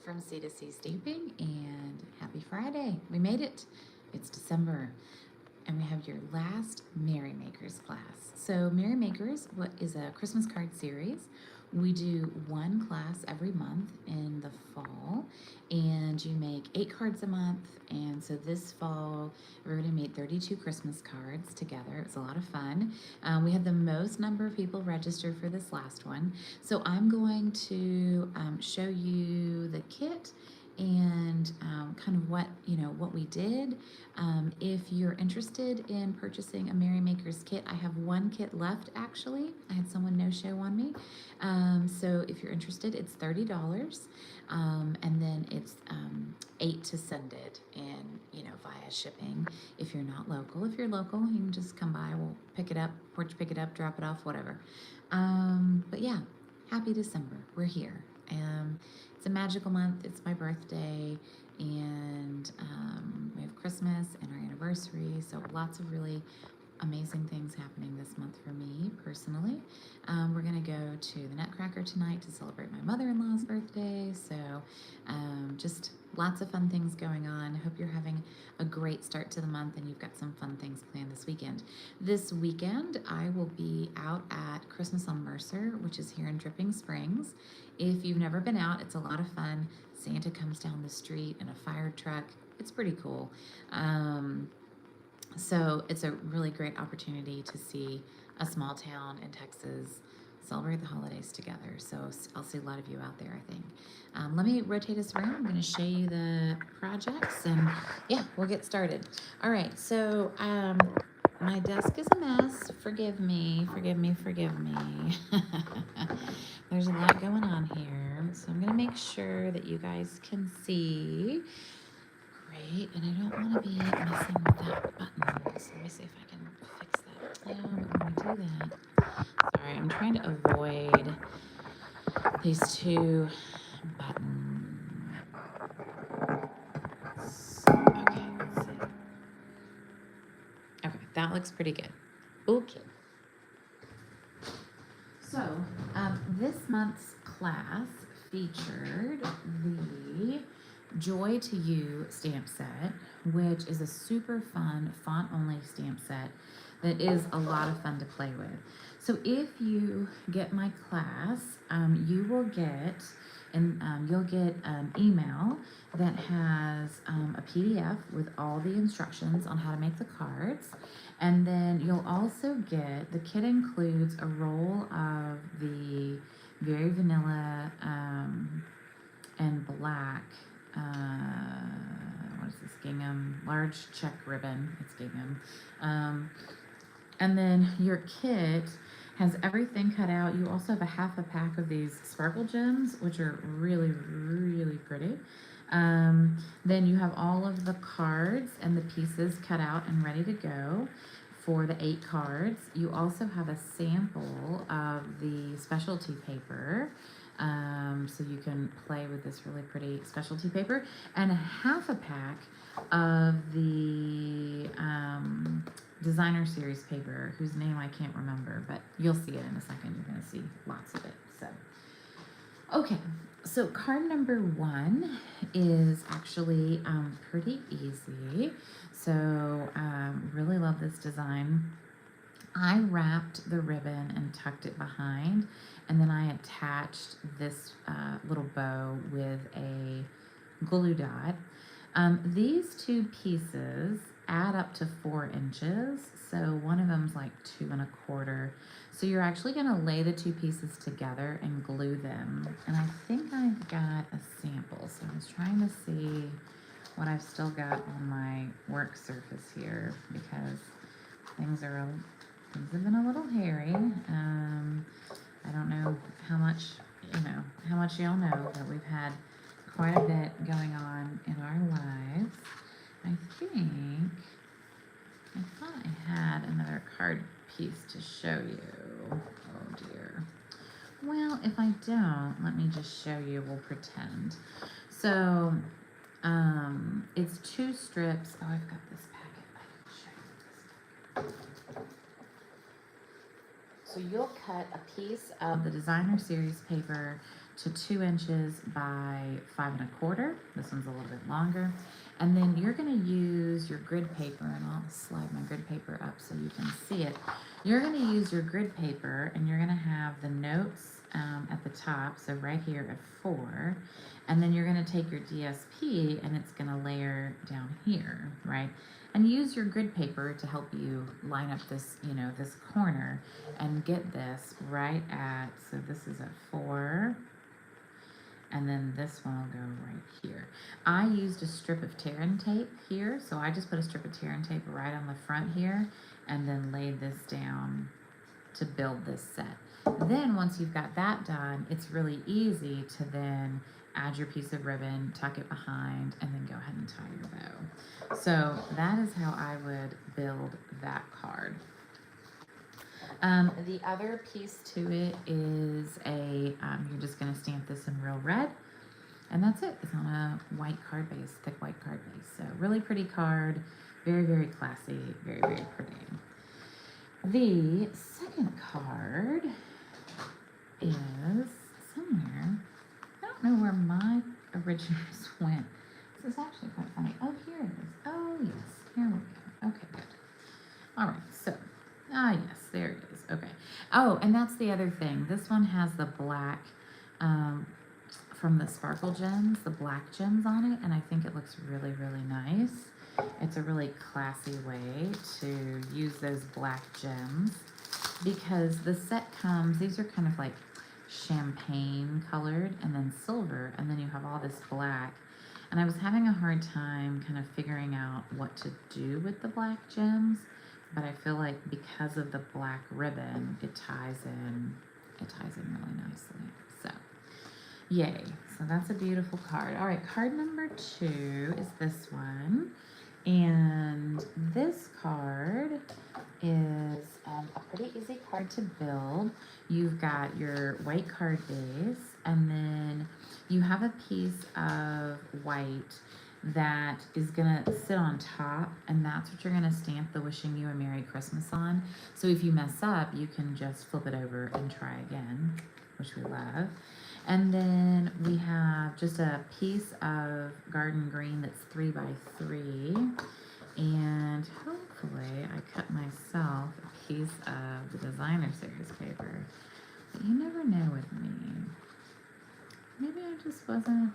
from Sea Stampin, and happy Friday. We made it. It's December, and we have your last Merry Makers class. So Merry Makers is a Christmas card series. We do one class every month in the fall, and you make 8 cards a month. And so this fall, everybody made 32 Christmas cards together. It was a lot of fun. We had the most number of people register for this last one. So I'm going to show you the kit and kind of what we did. If you're interested in purchasing a Merry Makers kit, I have one kit left actually. I had someone no-show on me. So if you're interested, it's $30, and then it's $8 to send it, and via shipping. If you're not local, if you're local, you can just come by. We'll pick it up, porch pick it up, drop it off, whatever. But yeah, happy December. We're here. It's a magical month. It's my birthday, and we have Christmas and our anniversary. So lots of really amazing things happening this month for me personally. We're gonna go to the Nutcracker tonight to celebrate my mother-in-law's birthday. So just lots of fun things going on. I hope you're having a great start to the month and you've got some fun things planned this weekend. This weekend, I will be out at Christmas on Mercer, which is here in Dripping Springs. If you've never been out, it's a lot of fun. Santa comes down the street in a fire truck. It's pretty cool. So it's a really great opportunity to see a small town in Texas celebrate the holidays together. So I'll see a lot of you out there, I think. Let me rotate us around. I'm going to show you the projects, and yeah, we'll get started. All right, so my desk is a mess. Forgive me, forgive me, forgive me. There's a lot going on here. So I'm going to make sure that you guys can see. Great, and I don't want to be messing with that button. So let me see if I can fix that. Yeah, but when we do that, sorry, I'm trying to avoid these two buttons. Okay, let's see. Okay, that looks pretty good. Okay. So this month's class featured the Joy to You stamp set, which is a super fun font-only stamp set that is a lot of fun to play with. So if you get my class, you will get you'll get an email that has a PDF with all the instructions on how to make the cards. And then you'll also get, the kit includes a roll of the very vanilla and black, what is this, gingham, large check ribbon, it's gingham. And then your kit has everything cut out. You also have a half a pack of these sparkle gems, which are really, really pretty. Then you have all of the cards and the pieces cut out and ready to go for the 8 cards. You also have a sample of the specialty paper, so you can play with this really pretty specialty paper, and a half a pack of the designer series paper, whose name I can't remember, but you'll see it in a second. You're going to see lots of it. So, okay, so card number 1 is actually pretty easy. So really love this design. I wrapped the ribbon and tucked it behind, and then I attached this little bow with a glue dot. These 2 pieces add up to 4 inches, so one of them's like 2 1/4. So you're actually going to lay the 2 pieces together and glue them. And I think I've got a sample, so I was trying to see what I've still got on my work surface here, because things have been a little hairy. I don't know how much y'all know that we've had quite a bit going on in our lives. I thought I had another card piece to show you. Oh dear. Well, if I don't, let me just show you. We'll pretend. So, it's 2 strips. Oh, I've got this packet. I can show you this. So you'll cut a piece of the designer series paper to 2 inches by 5 1/4. This one's a little bit longer. And then you're going to use your grid paper, and I'll slide my grid paper up so you can see it. You're going to use your grid paper, and you're going to have the notes at the top, so right here at 4. And then you're going to take your DSP, and it's going to layer down here, right? And use your grid paper to help you line up this, this corner and get this right at, so this is at 4. And then this one will go right here. I used a strip of tear and tape here, so I just put a strip of tear and tape right on the front here and then laid this down to build this set. Then once you've got that done, it's really easy to then add your piece of ribbon, tuck it behind, and then go ahead and tie your bow. So that is how I would build that card. The other piece to it is you're just going to stamp this in real red, and that's it. It's on a white card base, thick white card base. So really pretty card, very, very classy, very, very pretty. The second card is somewhere. I don't know where my originals went. This is actually quite funny. Oh, here it is. Oh, yes. Here we go. Okay, good. All right, so, yes, there it is. Okay. Oh, and that's the other thing. This one has the black, from the Sparkle Gems, the black gems on it, and I think it looks really, really nice. It's a really classy way to use those black gems because the set comes, these are kind of like champagne colored and then silver, and then you have all this black. And I was having a hard time kind of figuring out what to do with the black gems, but I feel like because of the black ribbon, it ties in really nicely. So, yay. So that's a beautiful card. All right, card number 2 is this one. And this card is a pretty easy card to build. You've got your white card base, and then you have a piece of white that is gonna sit on top, and that's what you're gonna stamp the Wishing You a Merry Christmas on. So if you mess up, you can just flip it over and try again, which we love. And then we have just a piece of garden green that's 3 by 3. And hopefully I cut myself a piece of the designer series paper. But you never know with me. Maybe I just wasn't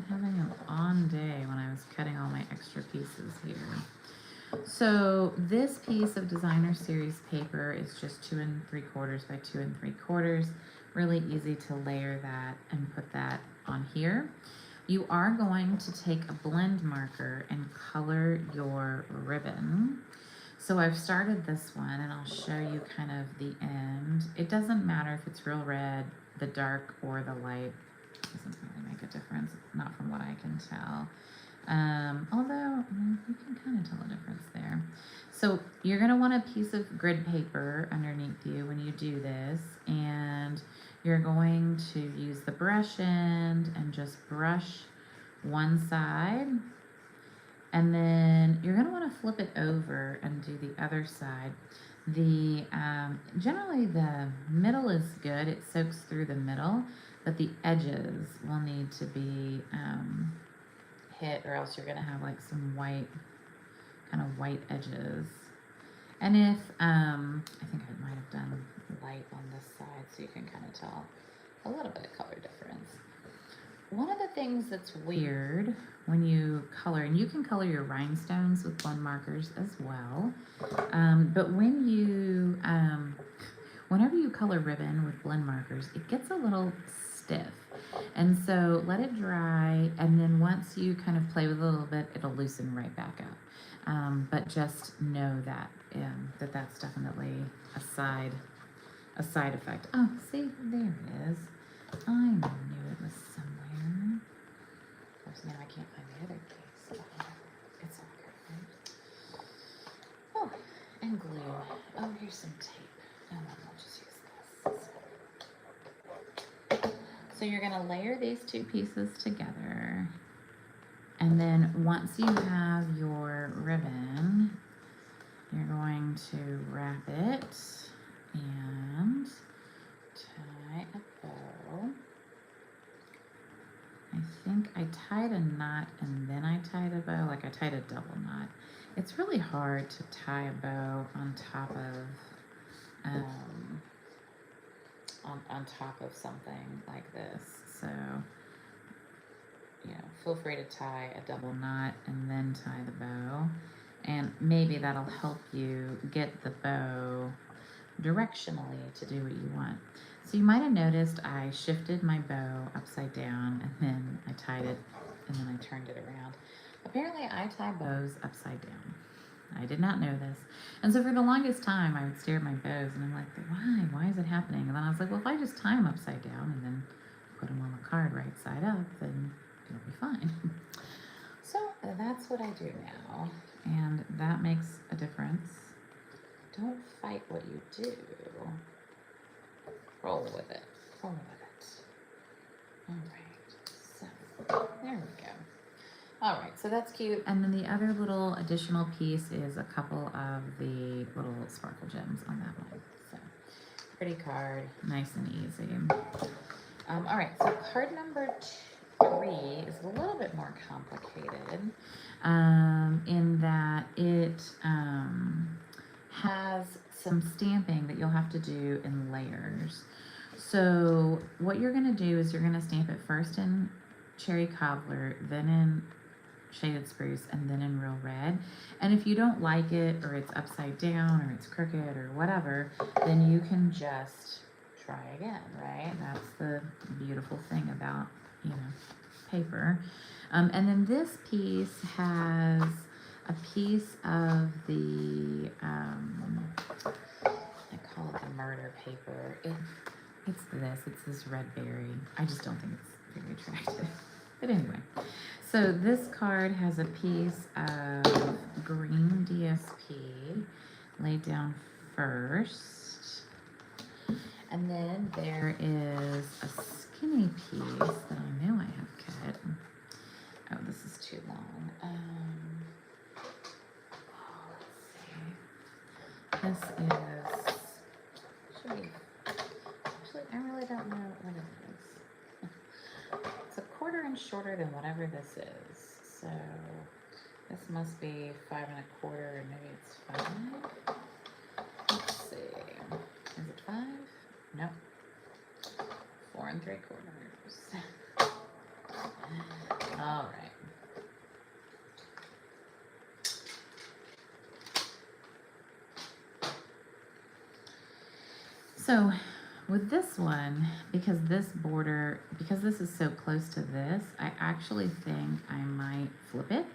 having an on day when I was cutting all my extra pieces here. So this piece of designer series paper is just 2 3/4 by 2 3/4. Really easy to layer that and put that on here. You are going to take a blend marker and color your ribbon. So I've started this one, and I'll show you kind of the end. It doesn't matter if it's real red, the dark, or the light. It doesn't really make a difference, not from what I can tell. Although you can kind of tell a difference there. So you're going to want a piece of grid paper underneath you when you do this, and you're going to use the brush end and just brush one side, and then you're going to want to flip it over and do the other side. The generally the middle is good, it soaks through the middle, but the edges will need to be hit, or else you're going to have like some white, kind of white edges. And if I think I might have done light on this side so you can kind of tell a little bit of color difference. One of the things that's weird when you color, and you can color your rhinestones with blend markers as well, but when you whenever you color ribbon with blend markers, it gets a little stiff. And so let it dry, and then once you kind of play with it a little bit, it'll loosen right back up. But just know that that's definitely a side effect. Oh, see, there it is. I knew it was somewhere. Of course, now I can't find the other piece. It's all good, right? Oh, and glue. Oh, here's some tape. And then we'll just use this. So you're going to layer these 2 pieces together. And then once you have your ribbon, you're going to wrap it and tie a bow I think I tied a knot and then I tied a bow, like I tied a double knot. It's really hard to tie a bow on top of on top of something like this. So, you know, feel free to tie a double knot and then tie the bow. And maybe that'll help you get the bow directionally to do what you want. So you might have noticed I shifted my bow upside down and then I tied it and then I turned it around. Apparently I tie bows upside down. I did not know this. And so for the longest time I would stare at my bows and I'm like, why? Why is it happening? And then I was like, well, if I just tie them upside down and then put them on the card right side up, then it'll be fine. So that's what I do now. And that makes a difference. Don't fight what you do. Roll with it. Roll with it. All right. So there we go. All right. So that's cute. And then the other little additional piece is a couple of the little sparkle gems on that one. So pretty card. Nice and easy. All right. So card number 3 is a little bit more complicated in that it has some stamping that you'll have to do in layers. So what you're going to do is you're going to stamp it first in cherry cobbler, then in shaded spruce, and then in real red. And if you don't like it, or it's upside down, or it's crooked, or whatever, then you can just try again, right? That's the beautiful thing about, you know, paper. And then this piece has a piece of the, I call it the murder paper. It's this red berry. I just don't think it's very attractive. But anyway, so this card has a piece of green DSP laid down first. And then there is a skinny piece that I know I have cut. Oh, this is too long. Let's see. This is, actually, I really don't know what it is. It's a 1/4 inch shorter than whatever this is. So this must be 5 1/4, or maybe it's 5. Let's see. Is it 5? Nope. 4 3/4. All right. So with this one, because this is so close to this, I actually think I might flip it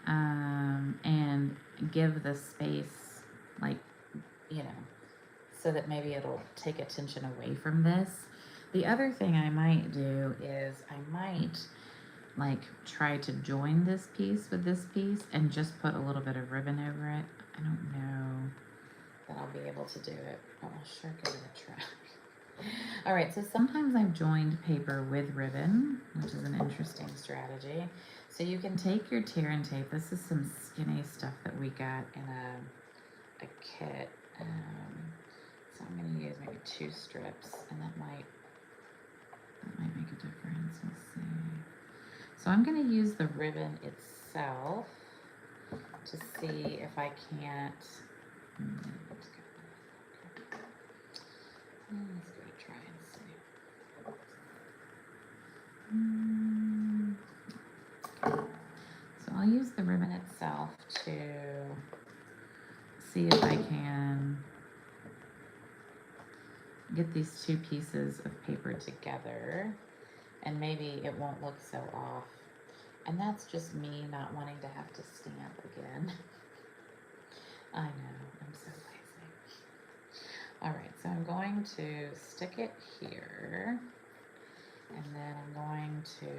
and give the space, like, you know, so that maybe it'll take attention away from this. The other thing I might do is I might like try to join this piece with this piece and just put a little bit of ribbon over it. I don't know that I'll be able to do it, but I'll sure give it a try. All right, so sometimes I've joined paper with ribbon, which is an interesting strategy. So you can take your tear and tape. This is some skinny stuff that we got in a kit. So I'm going to use maybe 2 strips, and that might make a difference. Let's see. So I'm going to use the ribbon itself to see if I can't. Let's give it a try and see. Okay. So I'll use the ribbon itself to see if I can get these 2 pieces of paper together, and maybe it won't look so off. And that's just me not wanting to have to stamp again. I know, I'm so lazy. All right, so I'm going to stick it here, and then I'm going to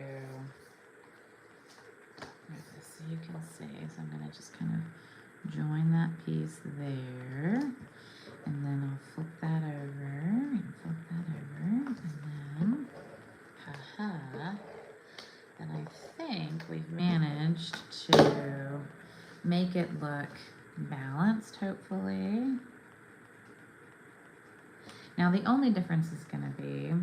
move this so you can see. So I'm going to just kind of join that piece there, and then I'll flip that over, and flip that over, and then, then I think we've managed to make it look balanced, hopefully. Now the only difference is going to be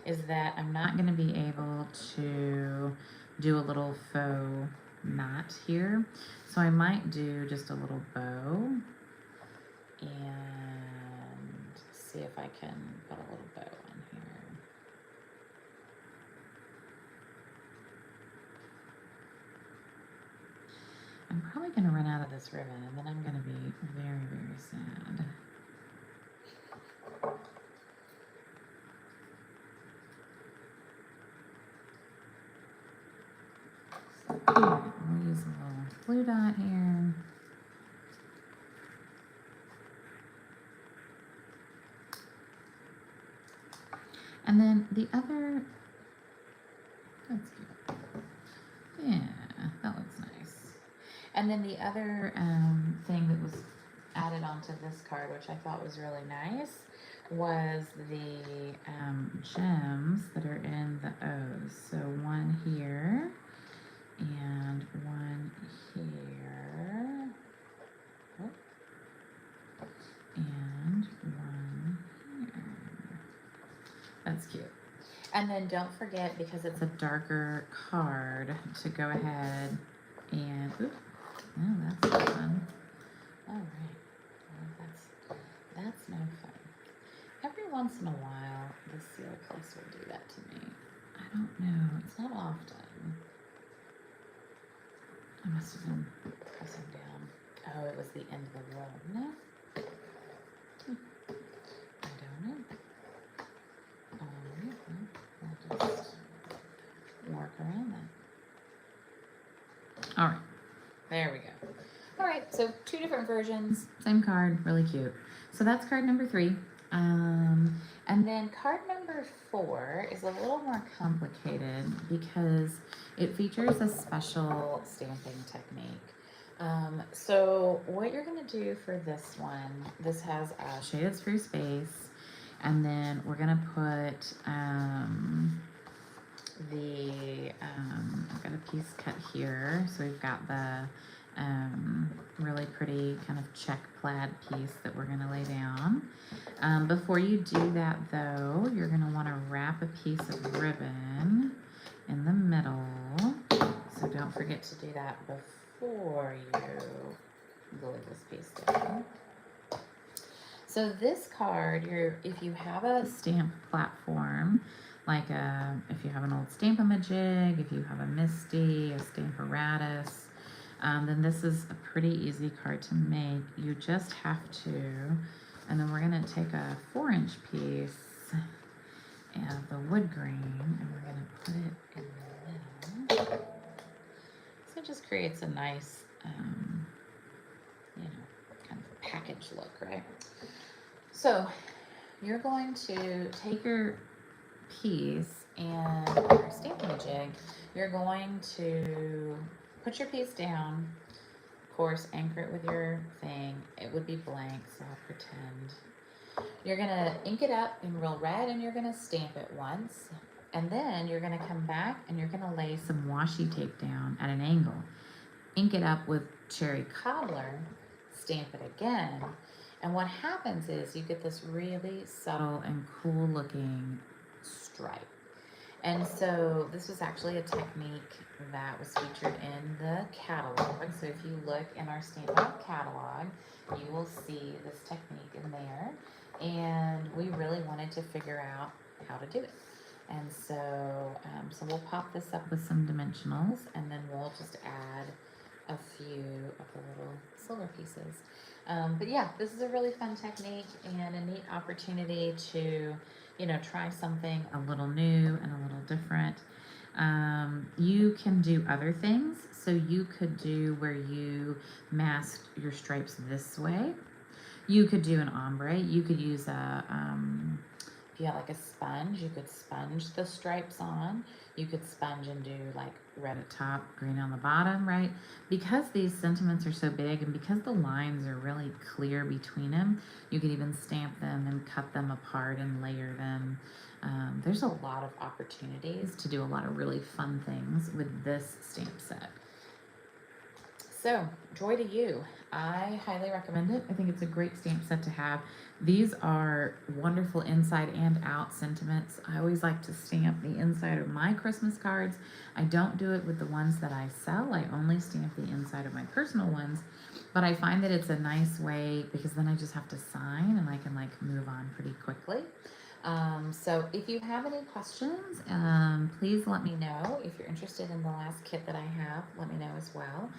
is that I'm not going to be able to do a little faux knot here. So I might do just a little bow and see if I can put a little bow on here. I'm probably going to run out of this ribbon and then I'm going to be very, very sad. So here, we'll use a little blue dot here. And then the other, that's cute. Yeah, that looks nice. And then the other thing that was added onto this card, which I thought was really nice, was the gems that are in the O's. So one here and one here. Oh. And one here. That's cute. And then don't forget, because it's a darker card, to go ahead and, oops, no, that's not fun. All right, well, that's no fun. Every once in a while, the Seal Plus will do that to me. I don't know, it's not often. I must have been pressing down. Oh, it was the end of the roll. No? I don't know. All right, well, we'll just work around that. All right, there we go. All right, so two different versions, same card, really cute. So that's card number 3. And then card number 4 is a little more complicated because it features a special stamping technique. So what you're going to do for this one, this has a shaded spruce base, and then we're going to put I've got a piece cut here, so we've got the really pretty kind of check plaid piece that we're going to lay down. Before you do that though, you're going to want to wrap a piece of ribbon in the middle, so don't forget to do that before you glue this piece down. So this card, if you have a stamp platform, like if you have an old Stamp-A-Majig, if you have a Misty, a Stamparatus, then this is a pretty easy card to make. You just have to, and then we're going to take a 4-inch piece of the wood grain, and we're going to put it in the middle. So it just creates a nice, kind of package look, right? So you're going to take your piece and your Stamp-A-Majig, you're going to put your piece down, of course, anchor it with your thing. It would be blank, so I'll pretend. You're going to ink it up in real red, and you're going to stamp it once, and then you're going to come back and you're going to lay some washi tape down at an angle. Ink it up with cherry cobbler, stamp it again, and what happens is you get this really subtle and cool looking stripe. And so this was actually a technique that was featured in the catalog. So if you look in our Stamp Out catalog, you will see this technique in there. And we really wanted to figure out how to do it. And so, so we'll pop this up with some dimensionals, and then we'll just add a few of the little silver pieces. But yeah, this is a really fun technique and a neat opportunity to, try something a little new and a little different. You can do other things. So you could do where you mask your stripes this way. You could do an ombre. You could use if you had like a sponge, you could sponge the stripes on. You could sponge and do like red at top, green on the bottom, right? Because these sentiments are so big and because the lines are really clear between them, you could even stamp them and cut them apart and layer them. There's a lot of opportunities to do a lot of really fun things with this stamp set. So, joy to you. I highly recommend it. I think it's a great stamp set to have. These are wonderful inside and out sentiments. I always like to stamp the inside of my Christmas cards. I don't do it with the ones that I sell. I only stamp the inside of my personal ones. But I find that it's a nice way because then I just have to sign and I can like move on pretty quickly. So if you have any questions, please let me know. If you're interested in the last kit that I have, let me know as well.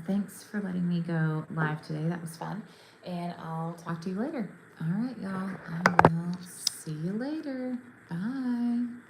Thanks for letting me go live today. That was fun. And I'll talk to you later. All right, y'all. I will see you later. Bye.